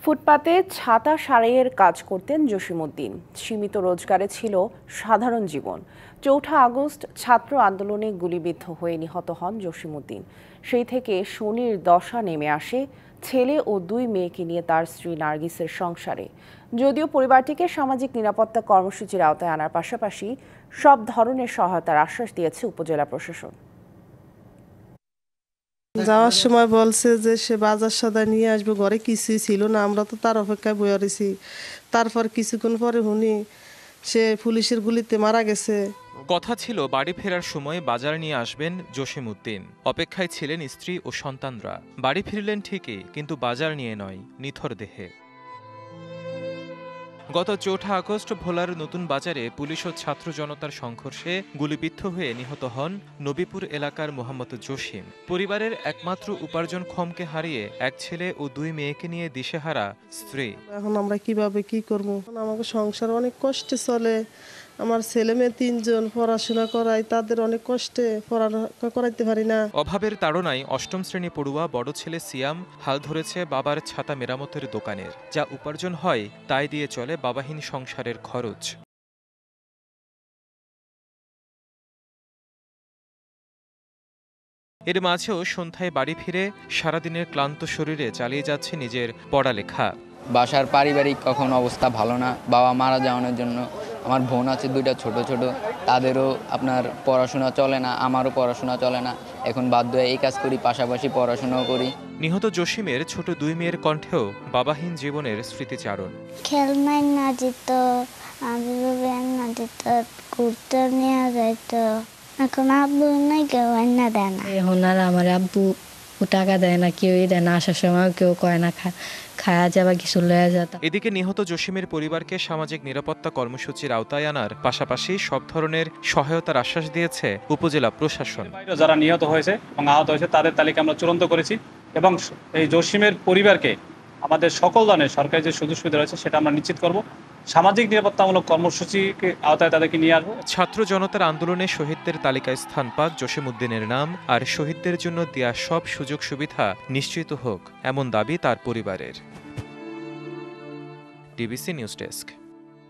ফুটপাতে ছাতা সারাইয়ের কাজ করতেন জসিমউদ্দিন। সীমিত রোজগারে ছিল সাধারণ জীবন। ৪ঠা আগস্ট ছাত্র আন্দোলনে গুলিবিদ্ধ হয়ে নিহত হন জসিমউদ্দিন। সেই থেকে শনির দশা নেমে আসে ছেলে ও ২ মেয়েকে নিয়ে তার স্ত্রী নার্গিসের সংসারে। যদিও পরিবারটিকে সামাজিক নিরাপত্তা কর্মসূচির আওতায় আনার পাশাপাশি সব ধরনের সহায়তার আশ্বাস দিয়েছে উপজেলা প্রশাসন। যাওয়ার সময় বলছে যে সে বাজার সদাই নিয়ে আসবে, ঘরে কিছুই ছিল না, আমরা তো তার অপেক্ষায় বয়ে রয়েছি। তারপর কিছুক্ষণ পরে শুনি সে পুলিশের গুলিতে মারা গেছে। কথা ছিল বাড়ি ফেরার সময় বাজার নিয়ে আসবেন জসিমউদ্দিন। অপেক্ষায় ছিলেন স্ত্রী ও সন্তানরা। বাড়ি ফিরলেন ঠিকই, কিন্তু বাজার নিয়ে নয়, নিথর দেহে। গত ৪ঠা আগস্ট ভোলার নতুন বাজারে পুলিশ ও ছাত্র জনতার সংঘর্ষে গুলিবিদ্ধ হয়ে নিহত হন নবীপুর এলাকার মোহাম্মদ জসিম। পরিবারের একমাত্র উপার্জনক্ষমকে হারিয়ে এক ছেলে ও ২ মেয়েকে নিয়ে দিশেহারা স্ত্রী। এখন আমরা কিভাবে কি করবো? আমাকে সংসার অনেক কষ্টে চলে। আমার ছেলে মেয়ে ৩ জন পড়াশোনা করাই, তাদের অনেক কষ্টে পড়ালেখা করাইতে পারি না। অভাবের তাড়নায় ৮ম শ্রেণী পড়ুয়া বড় ছেলে সিয়াম হাল ধরেছে বাবার ছাতা মেরামতের দোকানের। যা উপার্জন হয় তাই দিয়ে চলে বাবাহীন সংসারের খরচ। এর মাঝেও সন্ধ্যায় বাড়ি ফিরে সারাদিনের ক্লান্ত শরীরে চালিয়ে যাচ্ছে নিজের পড়ালেখা। বাসার পারিবারিক কখন অবস্থা ভালো না, বাবা মারা যাওয়ানোর জন্য। আমার বোন আছে 2টা ছোট ছোট, তাদেরও আপনার পড়াশোনা চলে না, আমারও পড়াশোনা চলে না। এখন বাধ্য হয়ে এই কাজ করি, পাশাপাশি পড়াশোনাও করি। নিহত জসিমের ছোট ২ মেয়ের কণ্ঠেও বাবাহীন জীবনের স্মৃতিচারণ। খেলনায় না দিত, ব্যাগ না দিত, ঘুরতে নিয়ে যাইত। এখন আব্বু নাই, কেউ না দেয় না। এখন আর আমার আব্বু টাকা দেয় না, কেউই দেয় না। আসার সময় কেউ কয় না খায়া যাবা কিছু লয়ে যেত। এদিকে নিহত জসিমের পরিবারকে সামাজিক নিরাপত্তা কর্মসূচির আওতায় আনার পাশাপাশি সব ধরনের সহায়তার আশ্বাস দিয়েছে উপজেলা প্রশাসন। যারা নিহত হয়েছে এবং আহত হয়েছে তাদের তালিকা আমরা চূড়ান্ত করেছি এবং এই জসিমের পরিবারকে আমাদের সকল ধরনের সরকারি যে সুযোগ সুবিধা রয়েছে সেটা আমরা নিশ্চিত করব। সামাজিক নিরাপত্তামূলক কর্মসূচিকে আওতায় তাদেরকে নিয়ে আসবো। ছাত্র জনতার আন্দোলনে শহীদদের তালিকায় স্থান পাক জসিমউদ্দিনের নাম, আর শহীদদের জন্য দেয়া সব সুযোগ সুবিধা নিশ্চিত হোক, এমন দাবি তার পরিবারের। DBC news desk.